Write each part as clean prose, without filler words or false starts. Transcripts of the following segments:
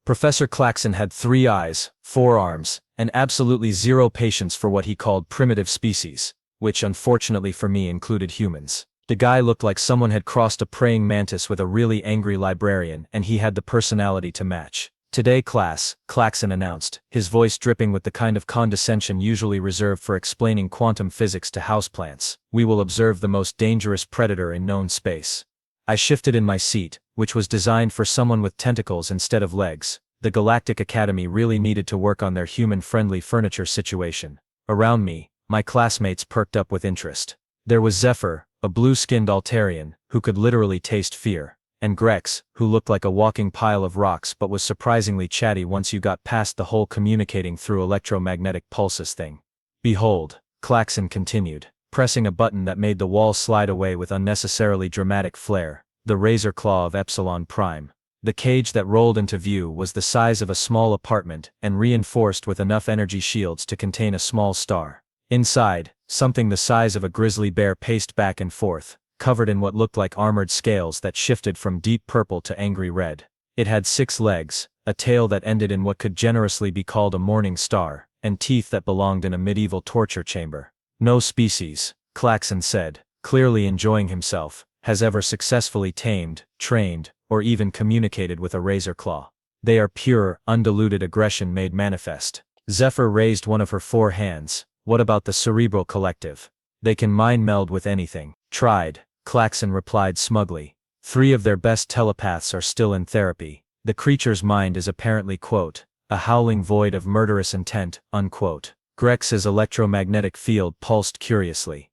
Professor Klaxon had 3 eyes, 4 arms, and absolutely zero patience for what he called primitive species, which unfortunately for me included humans. The guy looked like someone had crossed a praying mantis with a really angry librarian, and he had the personality to match. "Today, class," Klaxon announced, his voice dripping with the kind of condescension usually reserved for explaining quantum physics to houseplants, "we will observe the most dangerous predator in known space." I shifted in my seat, which was designed for someone with tentacles instead of legs. The Galactic Academy really needed to work on their human-friendly furniture situation. Around me, my classmates perked up with interest. There was Zephyr, a blue-skinned Altarian, who could literally taste fear, and Grex, who looked like a walking pile of rocks but was surprisingly chatty once you got past the whole communicating through electromagnetic pulses thing. "Behold," Klaxon continued, pressing a button that made the wall slide away with unnecessarily dramatic flair, "the razor claw of Epsilon Prime." The cage that rolled into view was the size of a small apartment and reinforced with enough energy shields to contain a small star. Inside, something the size of a grizzly bear paced back and forth, covered in what looked like armored scales that shifted from deep purple to angry red. It had 6 legs, a tail that ended in what could generously be called a morning star, and teeth that belonged in a medieval torture chamber. "No species," Klaxon said, clearly enjoying himself, "has ever successfully tamed, trained, or even communicated with a razor claw. They are pure, undiluted aggression made manifest." Zephyr raised one of her 4 hands. "What about the Cerebral Collective? They can mind meld with anything." "Tried," Klaxon replied smugly. 3 of their best telepaths are still in therapy. The creature's mind is apparently, quote, "a howling void of murderous intent," unquote. Grex's electromagnetic field pulsed curiously.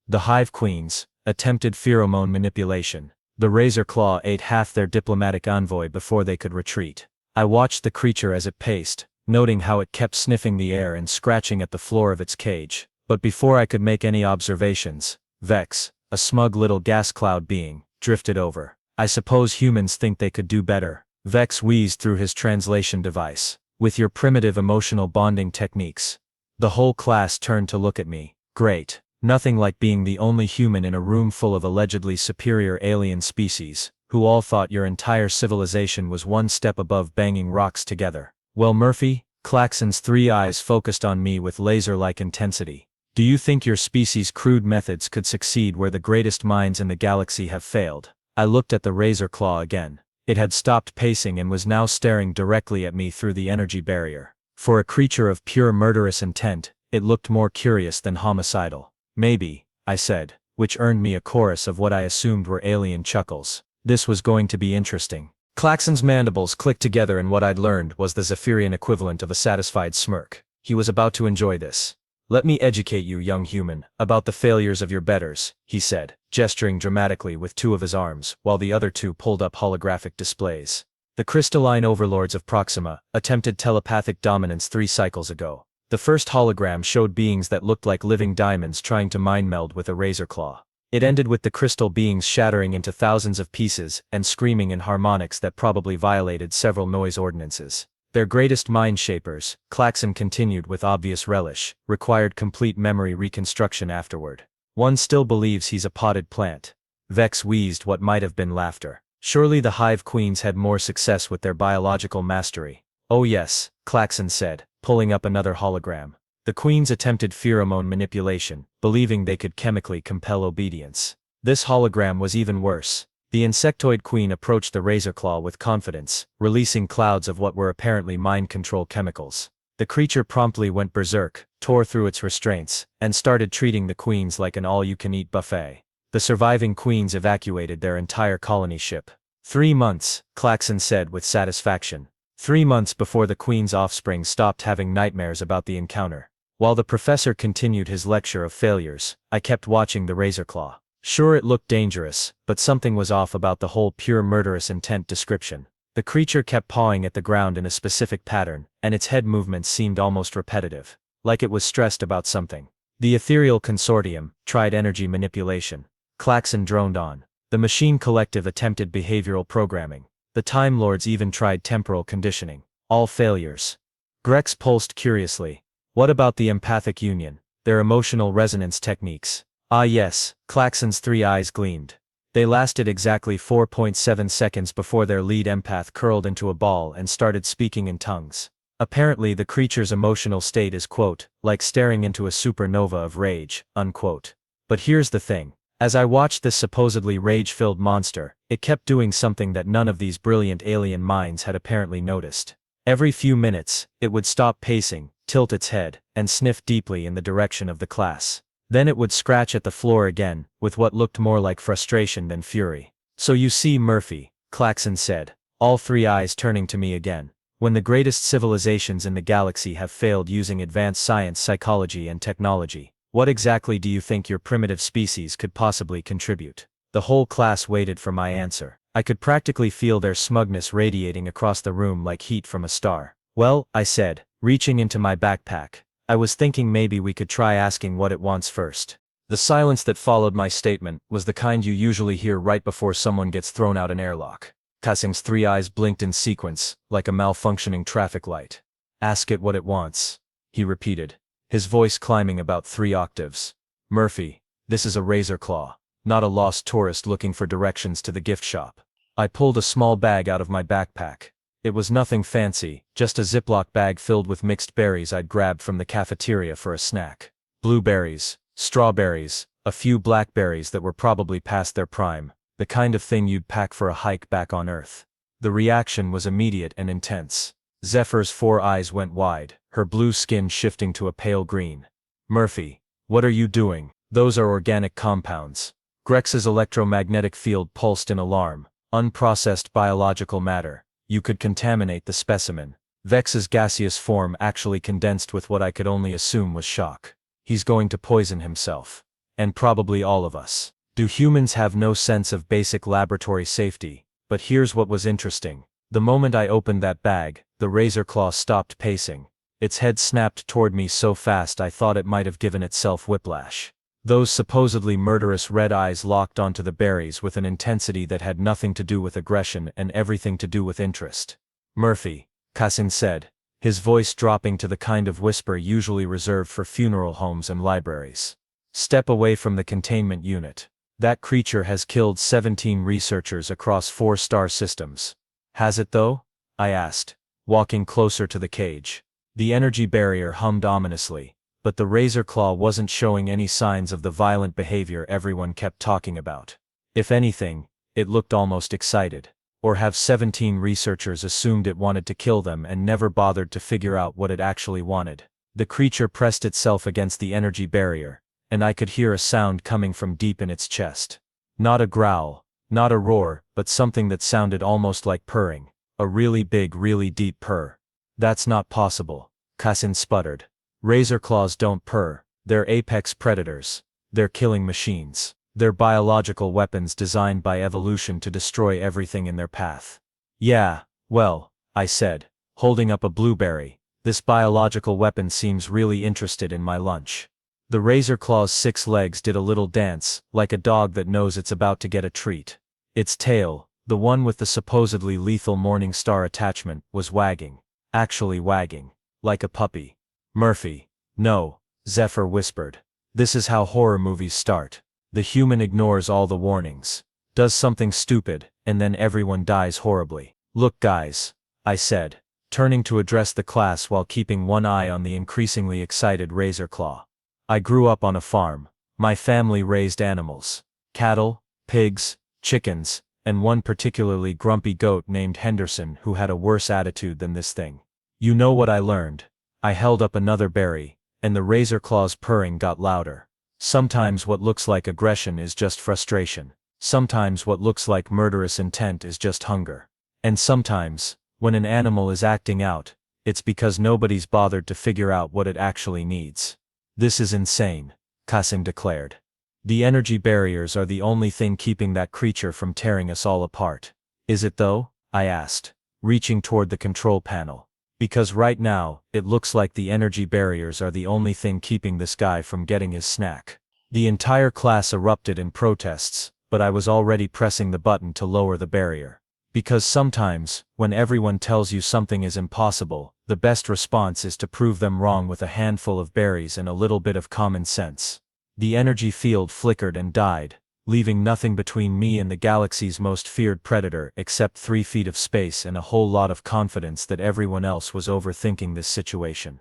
The Hive Queens attempted pheromone manipulation. The razor claw ate half their diplomatic envoy before they could retreat. I watched the creature as it paced, noting how it kept sniffing the air and scratching at the floor of its cage. But before I could make any observations, Vex, a smug little gas cloud being, drifted over. "I suppose humans think they could do better," Vex wheezed through his translation device, "with your primitive emotional bonding techniques." The whole class turned to look at me. Great. Nothing like being the only human in a room full of allegedly superior alien species, who all thought your entire civilization was one step above banging rocks together. "Well, Murphy," Klaxon's 3 eyes focused on me with laser-like intensity, "do you think your species' crude methods could succeed where the greatest minds in the galaxy have failed?" I looked at the razor claw again. It had stopped pacing and was now staring directly at me through the energy barrier. For a creature of pure murderous intent, it looked more curious than homicidal. "Maybe," I said, which earned me a chorus of what I assumed were alien chuckles. This was going to be interesting. Klaxon's mandibles clicked together, and what I'd learned was the Zephyrian equivalent of a satisfied smirk. He was about to enjoy this. "Let me educate you, young human, about the failures of your betters," he said, gesturing dramatically with 2 of his arms, while the other 2 pulled up holographic displays. "The crystalline overlords of Proxima attempted telepathic dominance 3 cycles ago. The first hologram showed beings that looked like living diamonds trying to mind meld with a razor claw. It ended with the crystal beings shattering into thousands of pieces and screaming in harmonics that probably violated several noise ordinances. Their greatest mind shapers," Klaxon continued with obvious relish, "required complete memory reconstruction afterward. One still believes he's a potted plant." Vex wheezed what might have been laughter. "Surely the Hive Queens had more success with their biological mastery." "Oh yes," Klaxon said, pulling up another hologram. "The queens attempted pheromone manipulation, believing they could chemically compel obedience." This hologram was even worse. The insectoid queen approached the razor claw with confidence, releasing clouds of what were apparently mind control chemicals. The creature promptly went berserk, tore through its restraints, and started treating the queens like an all-you-can-eat buffet. The surviving queens evacuated their entire colony ship. 3 months, Klaxon said with satisfaction. 3 months before the queen's offspring stopped having nightmares about the encounter. While the professor continued his lecture of failures, I kept watching the razor claw. Sure, it looked dangerous, but something was off about the whole pure murderous intent description. The creature kept pawing at the ground in a specific pattern, and its head movements seemed almost repetitive, like it was stressed about something. "The Ethereal Consortium tried energy manipulation," Klaxon droned on. "The Machine Collective attempted behavioral programming. The Time Lords even tried temporal conditioning. All failures." Grex pulsed curiously. "What about the Empathic Union? Their emotional resonance techniques?" "Ah yes," Klaxon's 3 eyes gleamed. They lasted exactly 4.7 seconds before their lead empath curled into a ball and started speaking in tongues. Apparently the creature's emotional state is quote, like staring into a supernova of rage, unquote. But here's the thing. As I watched this supposedly rage-filled monster, it kept doing something that none of these brilliant alien minds had apparently noticed. Every few minutes, it would stop pacing, tilt its head, and sniff deeply in the direction of the class. Then it would scratch at the floor again, with what looked more like frustration than fury. "So you see, Murphy," Claxon said, all three eyes turning to me again. "When the greatest civilizations in the galaxy have failed using advanced science, psychology, and technology, what exactly do you think your primitive species could possibly contribute?" The whole class waited for my answer. I could practically feel their smugness radiating across the room like heat from a star. "Well," I said, reaching into my backpack, "I was thinking maybe we could try asking what it wants first." The silence that followed my statement was the kind you usually hear right before someone gets thrown out an airlock. Kasim's three eyes blinked in sequence, like a malfunctioning traffic light. "Ask it what it wants," he repeated, his voice climbing about 3 octaves. "Murphy, this is a razor claw, not a lost tourist looking for directions to the gift shop." I pulled a small bag out of my backpack. It was nothing fancy, just a Ziploc bag filled with mixed berries I'd grabbed from the cafeteria for a snack. Blueberries, strawberries, a few blackberries that were probably past their prime, the kind of thing you'd pack for a hike back on Earth. The reaction was immediate and intense. Zephyr's 4 eyes went wide, her blue skin shifting to a pale green. "Murphy, what are you doing? Those are organic compounds." Grex's electromagnetic field pulsed in alarm. "Unprocessed biological matter. You could contaminate the specimen." Vex's gaseous form actually condensed with what I could only assume was shock. "He's going to poison himself. And probably all of us." Do humans have no sense of basic laboratory safety? But here's what was interesting. The moment I opened that bag, the razor claw stopped pacing. Its head snapped toward me so fast I thought it might have given itself whiplash. Those supposedly murderous red eyes locked onto the berries with an intensity that had nothing to do with aggression and everything to do with interest. "Murphy," Kasim said, his voice dropping to the kind of whisper usually reserved for funeral homes and libraries. "Step away from the containment unit. That creature has killed 17 researchers across 4 star systems." "Has it though?" I asked, walking closer to the cage. The energy barrier hummed ominously, but the razor claw wasn't showing any signs of the violent behavior everyone kept talking about. If anything, it looked almost excited. Or have 17 researchers assumed it wanted to kill them and never bothered to figure out what it actually wanted? The creature pressed itself against the energy barrier, and I could hear a sound coming from deep in its chest. Not a growl, not a roar, but something that sounded almost like purring. A really big, really deep purr. "That's not possible," Kasim sputtered. "Razor claws don't purr. They're apex predators. They're killing machines. They're biological weapons designed by evolution to destroy everything in their path." "Yeah, well," I said, holding up a blueberry, "this biological weapon seems really interested in my lunch." The razor claw's 6 legs did a little dance, like a dog that knows it's about to get a treat. Its tail, the one with the supposedly lethal Morning Star attachment, was wagging. Actually wagging. Like a puppy. "Murphy." "No," Zephyr whispered. "This is how horror movies start. The human ignores all the warnings, does something stupid, and then everyone dies horribly." "Look guys," I said, turning to address the class while keeping one eye on the increasingly excited razor claw. "I grew up on a farm. My family raised animals. Cattle, pigs, chickens, and one particularly grumpy goat named Henderson who had a worse attitude than this thing. You know what I learned?" I held up another berry, and the razor claw's purring got louder. "Sometimes what looks like aggression is just frustration. Sometimes what looks like murderous intent is just hunger. And sometimes, when an animal is acting out, it's because nobody's bothered to figure out what it actually needs." "This is insane," Kasim declared. "The energy barriers are the only thing keeping that creature from tearing us all apart." "Is it though?" I asked, reaching toward the control panel. "Because right now, it looks like the energy barriers are the only thing keeping this guy from getting his snack." The entire class erupted in protests, but I was already pressing the button to lower the barrier. Because sometimes, when everyone tells you something is impossible, the best response is to prove them wrong with a handful of berries and a little bit of common sense. The energy field flickered and died, leaving nothing between me and the galaxy's most feared predator except 3 feet of space and a whole lot of confidence that everyone else was overthinking this situation.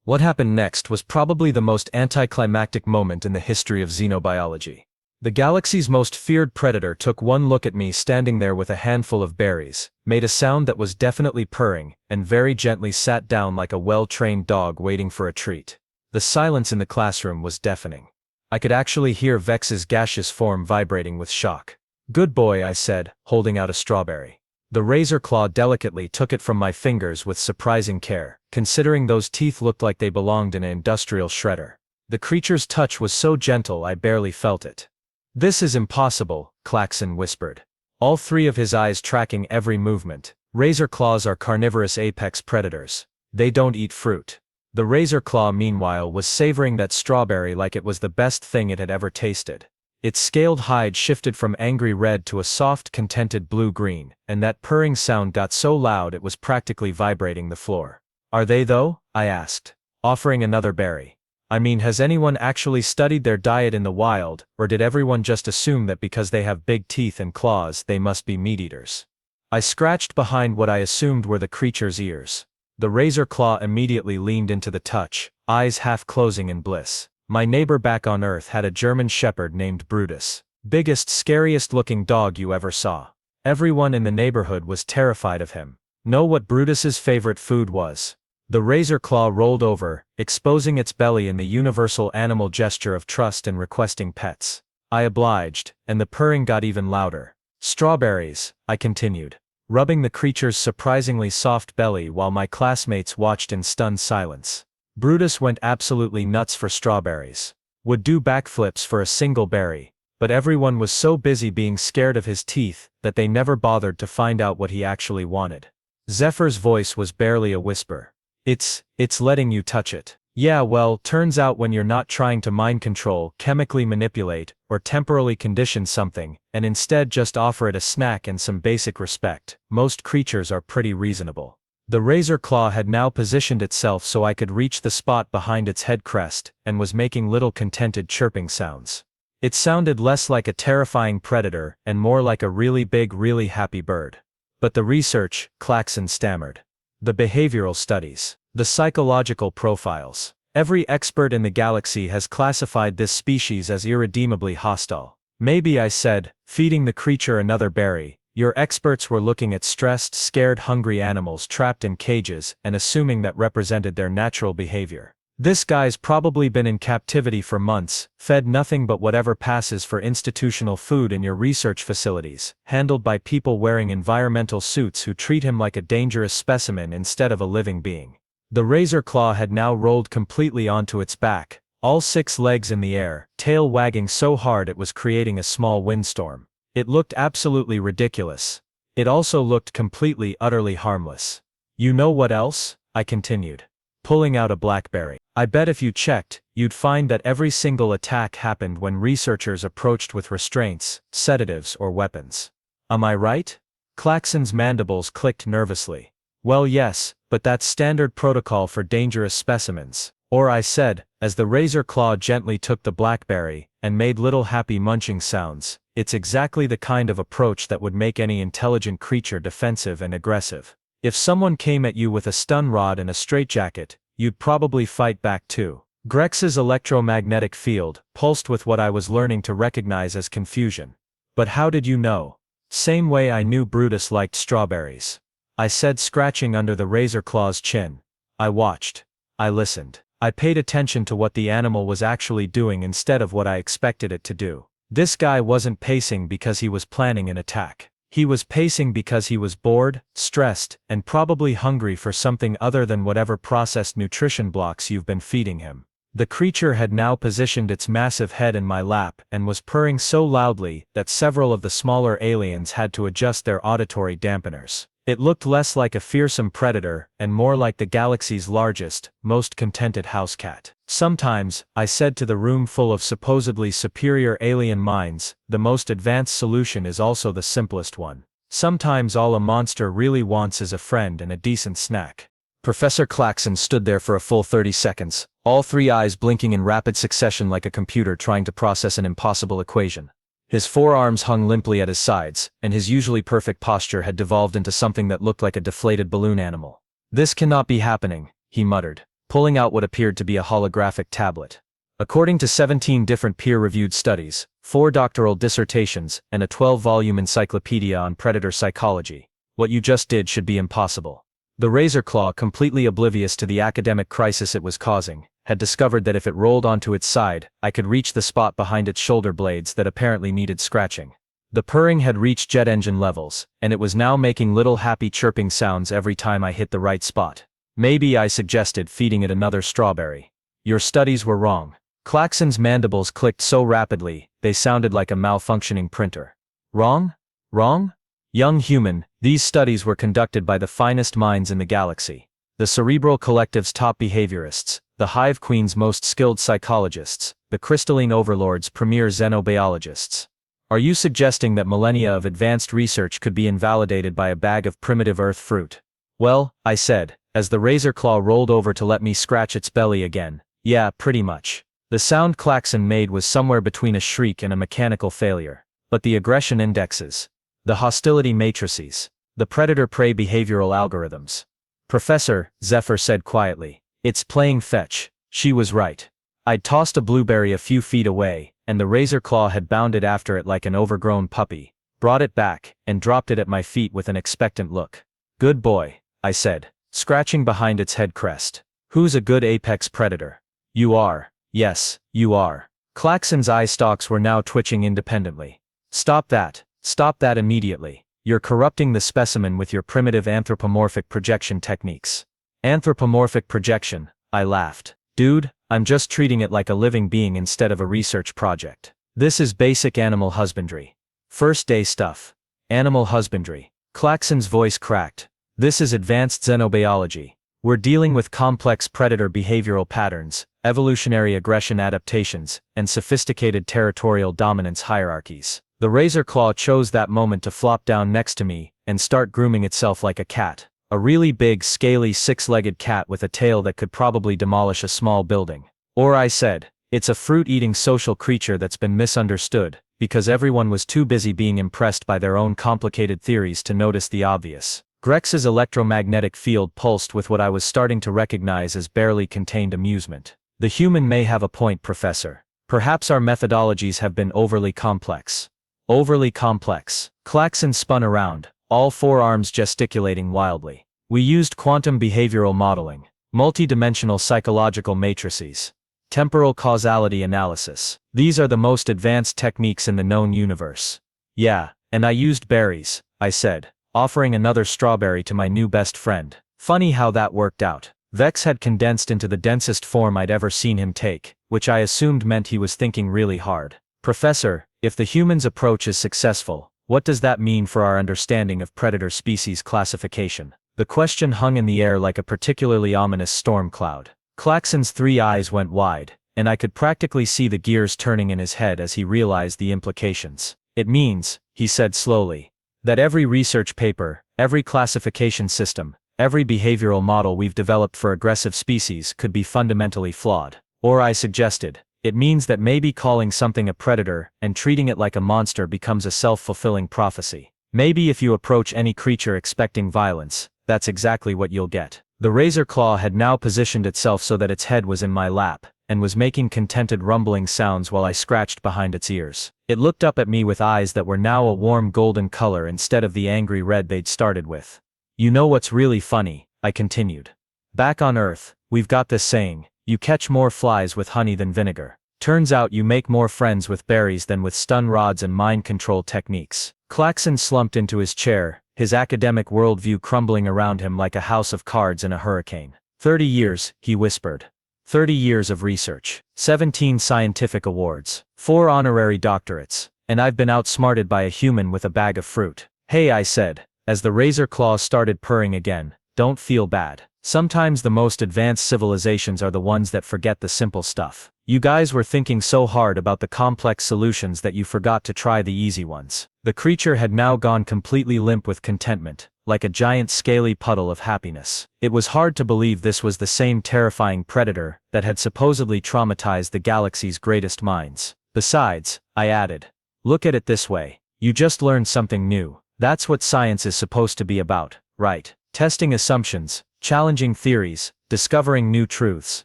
What happened next was probably the most anticlimactic moment in the history of xenobiology. The galaxy's most feared predator took one look at me standing there with a handful of berries, made a sound that was definitely purring, and very gently sat down like a well-trained dog waiting for a treat. The silence in the classroom was deafening. I could actually hear Vex's gaseous form vibrating with shock. "Good boy," I said, holding out a strawberry. The razor claw delicately took it from my fingers with surprising care, considering those teeth looked like they belonged in an industrial shredder. The creature's touch was so gentle I barely felt it. "This is impossible," Klaxon whispered, all 3 of his eyes tracking every movement. "Razor claws are carnivorous apex predators. They don't eat fruit." The razor claw, meanwhile, was savoring that strawberry like it was the best thing it had ever tasted. Its scaled hide shifted from angry red to a soft, contented blue-green, and that purring sound got so loud it was practically vibrating the floor. "Are they, though?" I asked, offering another berry. "I mean, has anyone actually studied their diet in the wild, or did everyone just assume that because they have big teeth and claws they must be meat-eaters?" I scratched behind what I assumed were the creature's ears. The razor claw immediately leaned into the touch, eyes half closing in bliss. My neighbor back on Earth had a German shepherd named Brutus. Biggest, scariest-looking dog you ever saw. Everyone in the neighborhood was terrified of him. Know what Brutus's favorite food was? The razor claw rolled over, exposing its belly in the universal animal gesture of trust and requesting pets. I obliged, and the purring got even louder. "Strawberries," I continued, rubbing the creature's surprisingly soft belly while my classmates watched in stunned silence. Brutus went absolutely nuts for strawberries. Would do backflips for a single berry, but everyone was so busy being scared of his teeth that they never bothered to find out what he actually wanted. Zephyr's voice was barely a whisper. It's letting you touch it." "Yeah, well, turns out when you're not trying to mind control, chemically manipulate, or temporally condition something, and instead just offer it a snack and some basic respect, most creatures are pretty reasonable." The razor claw had now positioned itself so I could reach the spot behind its head crest, and was making little contented chirping sounds. It sounded less like a terrifying predator, and more like a really big, really happy bird. "But the research," Klaxon stammered. "The behavioral studies. The psychological profiles. Every expert in the galaxy has classified this species as irredeemably hostile." "Maybe," I said, feeding the creature another berry, "your experts were looking at stressed, scared, hungry animals trapped in cages and assuming that represented their natural behavior. This guy's probably been in captivity for months, fed nothing but whatever passes for institutional food in your research facilities, handled by people wearing environmental suits who treat him like a dangerous specimen instead of a living being." The razor claw had now rolled completely onto its back, all 6 legs in the air, tail wagging so hard it was creating a small windstorm. It looked absolutely ridiculous. It also looked completely, utterly harmless. "You know what else?" I continued, pulling out a blackberry. "I bet if you checked, you'd find that every single attack happened when researchers approached with restraints, sedatives, or weapons. Am I right?" Klaxon's mandibles clicked nervously. "Well, yes, but that's standard protocol for dangerous specimens." Or I said, as the razor claw gently took the blackberry, and made little happy munching sounds, "It's exactly the kind of approach that would make any intelligent creature defensive and aggressive. If someone came at you with a stun rod and a straitjacket, you'd probably fight back too." Grex's electromagnetic field pulsed with what I was learning to recognize as confusion. "But how did you know?" "Same way I knew Brutus liked strawberries," I said, scratching under the razor claw's chin. I watched. I listened. I paid attention to what the animal was actually doing instead of what I expected it to do. This guy wasn't pacing because he was planning an attack. He was pacing because he was bored, stressed, and probably hungry for something other than whatever processed nutrition blocks you've been feeding him. The creature had now positioned its massive head in my lap and was purring so loudly that several of the smaller aliens had to adjust their auditory dampeners. It looked less like a fearsome predator and more like the galaxy's largest, most contented house cat. "Sometimes," I said to the room full of supposedly superior alien minds, "the most advanced solution is also the simplest one. Sometimes all a monster really wants is a friend and a decent snack." Professor Klaxon stood there for a full 30 seconds, all 3 eyes blinking in rapid succession like a computer trying to process an impossible equation. His forearms hung limply at his sides, and his usually perfect posture had devolved into something that looked like a deflated balloon animal. "This cannot be happening," he muttered, pulling out what appeared to be a holographic tablet. According to 17 different peer-reviewed studies, 4 doctoral dissertations, and a 12-volume encyclopedia on predator psychology, what you just did should be impossible. The razor claw, completely oblivious to the academic crisis it was causing, had discovered that if it rolled onto its side, I could reach the spot behind its shoulder blades that apparently needed scratching. The purring had reached jet engine levels, and it was now making little happy chirping sounds every time I hit the right spot. "Maybe," I suggested, feeding it another strawberry. "Your studies were wrong." Klaxon's mandibles clicked so rapidly, they sounded like a malfunctioning printer. "Wrong? Wrong? Young human, these studies were conducted by the finest minds in the galaxy. The Cerebral Collective's top behaviorists, the Hive Queen's most skilled psychologists, the Crystalline Overlord's premier xeno-biologists. Are you suggesting that millennia of advanced research could be invalidated by a bag of primitive earth fruit?" "Well," I said, as the razor claw rolled over to let me scratch its belly again, "yeah, pretty much." The sound Klaxon made was somewhere between a shriek and a mechanical failure. But the aggression indexes, the hostility matrices, the predator-prey behavioral algorithms. "Professor," Zephyr said quietly, "it's playing fetch." She was right. I'd tossed a blueberry a few feet away, and the razor claw had bounded after it like an overgrown puppy, brought it back, and dropped it at my feet with an expectant look. "Good boy," I said, scratching behind its head crest. "Who's a good apex predator?" "You are. Yes, you are." Klaxon's eye stalks were now twitching independently. Stop that immediately. You're corrupting the specimen with your primitive anthropomorphic projection techniques." "Anthropomorphic projection," I laughed. "Dude, I'm just treating it like a living being instead of a research project. This is basic animal husbandry. First day stuff. Animal husbandry." Klaxon's voice cracked. "This is advanced xenobiology. We're dealing with complex predator behavioral patterns, evolutionary aggression adaptations, and sophisticated territorial dominance hierarchies." The razor claw chose that moment to flop down next to me and start grooming itself like a cat. A really big, scaly, six-legged cat with a tail that could probably demolish a small building. "Or," I said, "it's a fruit-eating social creature that's been misunderstood, because everyone was too busy being impressed by their own complicated theories to notice the obvious." Grex's electromagnetic field pulsed with what I was starting to recognize as barely contained amusement. "The human may have a point, Professor. Perhaps our methodologies have been overly complex." "Overly complex." Klaxon spun around, all 4 arms gesticulating wildly. "We used quantum behavioral modeling, multidimensional psychological matrices, temporal causality analysis. These are the most advanced techniques in the known universe." "Yeah, and I used berries," I said, offering another strawberry to my new best friend. Funny how that worked out. Vex had condensed into the densest form I'd ever seen him take, which I assumed meant he was thinking really hard. "Professor, if the human's approach is successful, what does that mean for our understanding of predator species classification?" The question hung in the air like a particularly ominous storm cloud. Klaxon's 3 eyes went wide, and I could practically see the gears turning in his head as he realized the implications. "It means," he said slowly, "that every research paper, every classification system, every behavioral model we've developed for aggressive species could be fundamentally flawed." Or, I suggested, "it means that maybe calling something a predator and treating it like a monster becomes a self-fulfilling prophecy. Maybe if you approach any creature expecting violence, that's exactly what you'll get." The razor claw had now positioned itself so that its head was in my lap, and was making contented rumbling sounds while I scratched behind its ears. It looked up at me with eyes that were now a warm golden color instead of the angry red they'd started with. "You know what's really funny?" I continued. "Back on Earth, we've got this saying, you catch more flies with honey than vinegar. Turns out you make more friends with berries than with stun rods and mind control techniques." Klaxon slumped into his chair, his academic worldview crumbling around him like a house of cards in a hurricane. 30 years, he whispered. 30 years of research, 17 scientific awards, 4 honorary doctorates, and I've been outsmarted by a human with a bag of fruit. "Hey," I said, as the razor claw started purring again, "don't feel bad. Sometimes the most advanced civilizations are the ones that forget the simple stuff. You guys were thinking so hard about the complex solutions that you forgot to try the easy ones." The creature had now gone completely limp with contentment, like a giant scaly puddle of happiness. It was hard to believe this was the same terrifying predator that had supposedly traumatized the galaxy's greatest minds. "Besides," I added, Look at it this way. You just learned something new. That's what science is supposed to be about, right? Testing assumptions, challenging theories, discovering new truths.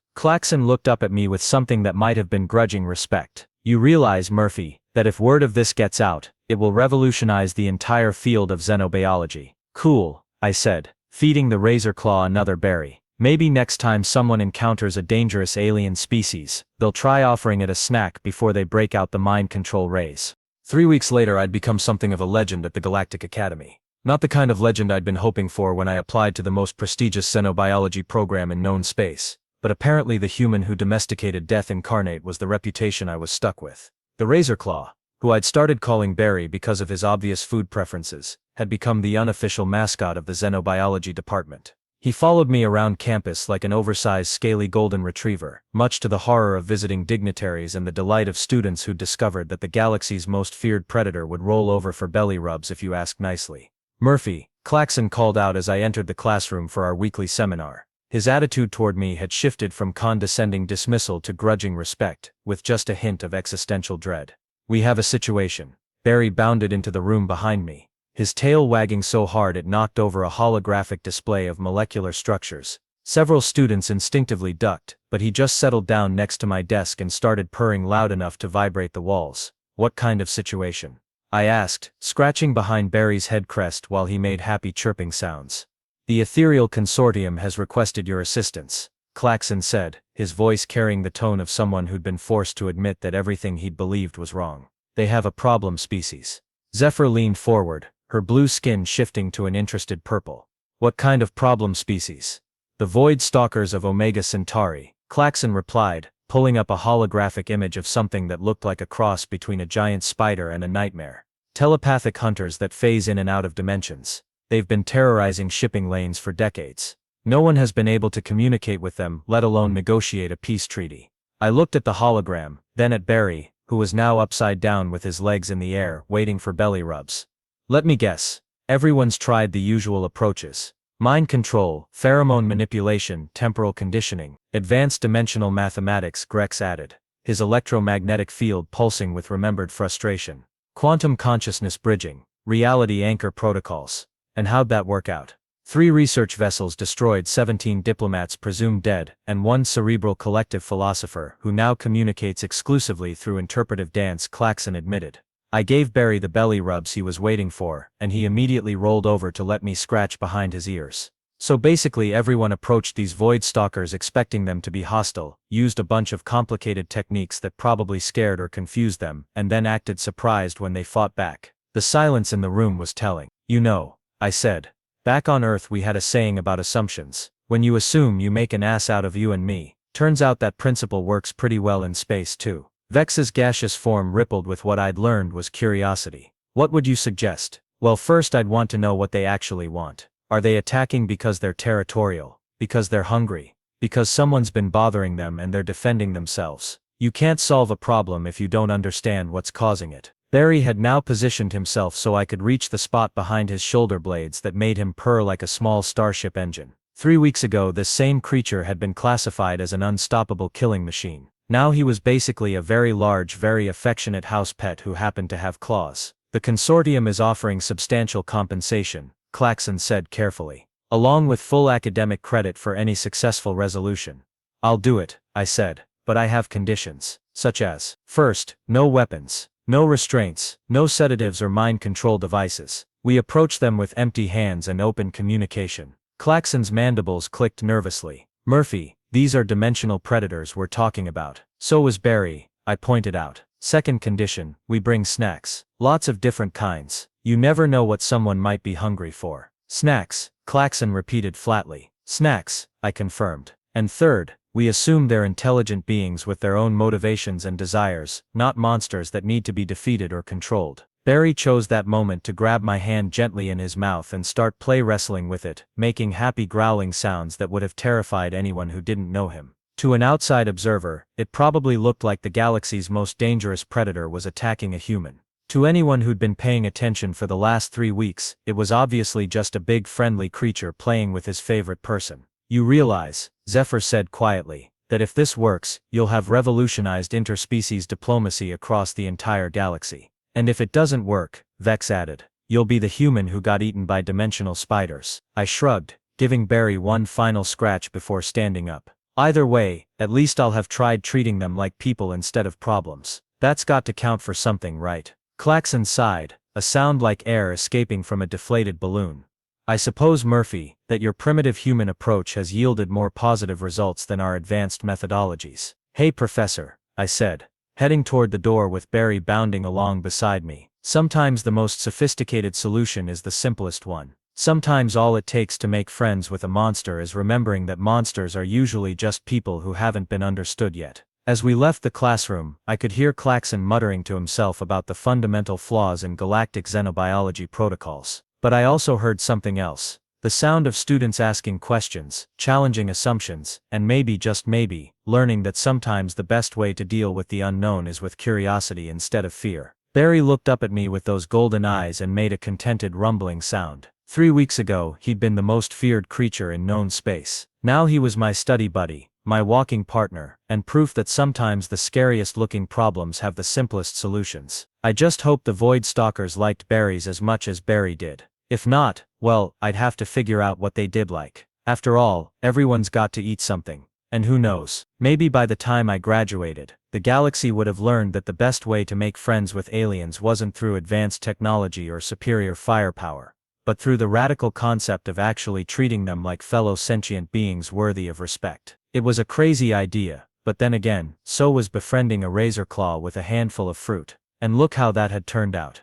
Claxon looked up at me with something that might have been grudging respect. You realize, Murphy, that if word of this gets out, it will revolutionize the entire field of xenobiology. Cool, I said, feeding the razor claw another berry. Maybe next time someone encounters a dangerous alien species, they'll try offering it a snack before they break out the mind control rays. 3 weeks later, I'd become something of a legend at the Galactic Academy. Not the kind of legend I'd been hoping for when I applied to the most prestigious xenobiology program in known space, but apparently the human who domesticated death incarnate was the reputation I was stuck with. The Razorclaw, who I'd started calling Barry because of his obvious food preferences, had become the unofficial mascot of the xenobiology department. He followed me around campus like an oversized scaly golden retriever, much to the horror of visiting dignitaries and the delight of students who discovered that the galaxy's most feared predator would roll over for belly rubs if you asked nicely. Murphy, Claxon called out as I entered the classroom for our weekly seminar. His attitude toward me had shifted from condescending dismissal to grudging respect, with just a hint of existential dread. We have a situation. Barry bounded into the room behind me, his tail wagging so hard it knocked over a holographic display of molecular structures. Several students instinctively ducked, but he just settled down next to my desk and started purring loud enough to vibrate the walls. What kind of situation? I asked, scratching behind Barry's head crest while he made happy chirping sounds. The Ethereal Consortium has requested your assistance, Claxon said, his voice carrying the tone of someone who'd been forced to admit that everything he'd believed was wrong. They have a problem species. Zephyr leaned forward, her blue skin shifting to an interested purple. What kind of problem species? The Void Stalkers of Omega Centauri, Claxon replied, pulling up a holographic image of something that looked like a cross between a giant spider and a nightmare. Telepathic hunters that phase in and out of dimensions. They've been terrorizing shipping lanes for decades. No one has been able to communicate with them, let alone negotiate a peace treaty. I looked at the hologram, then at Barry, who was now upside down with his legs in the air, waiting for belly rubs. Let me guess. Everyone's tried the usual approaches. Mind control, pheromone manipulation, temporal conditioning, advanced dimensional mathematics, Grex added, his electromagnetic field pulsing with remembered frustration. Quantum consciousness bridging, reality anchor protocols. And how'd that work out? 3 research vessels destroyed, 17 diplomats presumed dead, and 1 cerebral collective philosopher who now communicates exclusively through interpretive dance, Claxon admitted. I gave Barry the belly rubs he was waiting for, and he immediately rolled over to let me scratch behind his ears. So basically everyone approached these void stalkers expecting them to be hostile, used a bunch of complicated techniques that probably scared or confused them, and then acted surprised when they fought back. The silence in the room was telling. You know, I said. Back on Earth we had a saying about assumptions. When you assume, you make an ass out of you and me. Turns out that principle works pretty well in space too. Vex's gaseous form rippled with what I'd learned was curiosity. What would you suggest? Well, first I'd want to know what they actually want. Are they attacking because they're territorial? Because they're hungry? Because someone's been bothering them and they're defending themselves? You can't solve a problem if you don't understand what's causing it. Barry had now positioned himself so I could reach the spot behind his shoulder blades that made him purr like a small starship engine. 3 weeks ago this same creature had been classified as an unstoppable killing machine. Now he was basically a very large, very affectionate house pet who happened to have claws. The consortium is offering substantial compensation, Claxon said carefully, along with full academic credit for any successful resolution. I'll do it, I said, but I have conditions, such as, first, no weapons, no restraints, no sedatives or mind control devices. We approach them with empty hands and open communication. Claxon's mandibles clicked nervously. Murphy, these are dimensional predators we're talking about. So was Barry, I pointed out. Second condition, we bring snacks. Lots of different kinds. You never know what someone might be hungry for. Snacks, Claxon repeated flatly. Snacks, I confirmed. And third, we assume they're intelligent beings with their own motivations and desires, not monsters that need to be defeated or controlled. Barry chose that moment to grab my hand gently in his mouth and start play wrestling with it, making happy growling sounds that would have terrified anyone who didn't know him. To an outside observer, it probably looked like the galaxy's most dangerous predator was attacking a human. To anyone who'd been paying attention for the last 3 weeks, it was obviously just a big friendly creature playing with his favorite person. You realize, Zephyr said quietly, that if this works, you'll have revolutionized interspecies diplomacy across the entire galaxy. And if it doesn't work, Vex added, you'll be the human who got eaten by dimensional spiders. I shrugged, giving Barry one final scratch before standing up. Either way, at least I'll have tried treating them like people instead of problems. That's got to count for something, right? Klaxon sighed, a sound like air escaping from a deflated balloon. I suppose, Murphy, that your primitive human approach has yielded more positive results than our advanced methodologies. Hey, Professor, I said, heading toward the door with Barry bounding along beside me. Sometimes the most sophisticated solution is the simplest one. Sometimes all it takes to make friends with a monster is remembering that monsters are usually just people who haven't been understood yet. As we left the classroom, I could hear Klaxon muttering to himself about the fundamental flaws in galactic xeno-biology protocols. But I also heard something else. The sound of students asking questions, challenging assumptions, and maybe, just maybe, learning that sometimes the best way to deal with the unknown is with curiosity instead of fear. Barry looked up at me with those golden eyes and made a contented rumbling sound. 3 weeks ago, he'd been the most feared creature in known space. Now he was my study buddy, my walking partner, and proof that sometimes the scariest looking problems have the simplest solutions. I just hoped the Void Stalkers liked berries as much as Barry did. If not, well, I'd have to figure out what they did like. After all, everyone's got to eat something. And who knows, maybe by the time I graduated, the galaxy would have learned that the best way to make friends with aliens wasn't through advanced technology or superior firepower, but through the radical concept of actually treating them like fellow sentient beings worthy of respect. It was a crazy idea, but then again, so was befriending a razor claw with a handful of fruit. And look how that had turned out.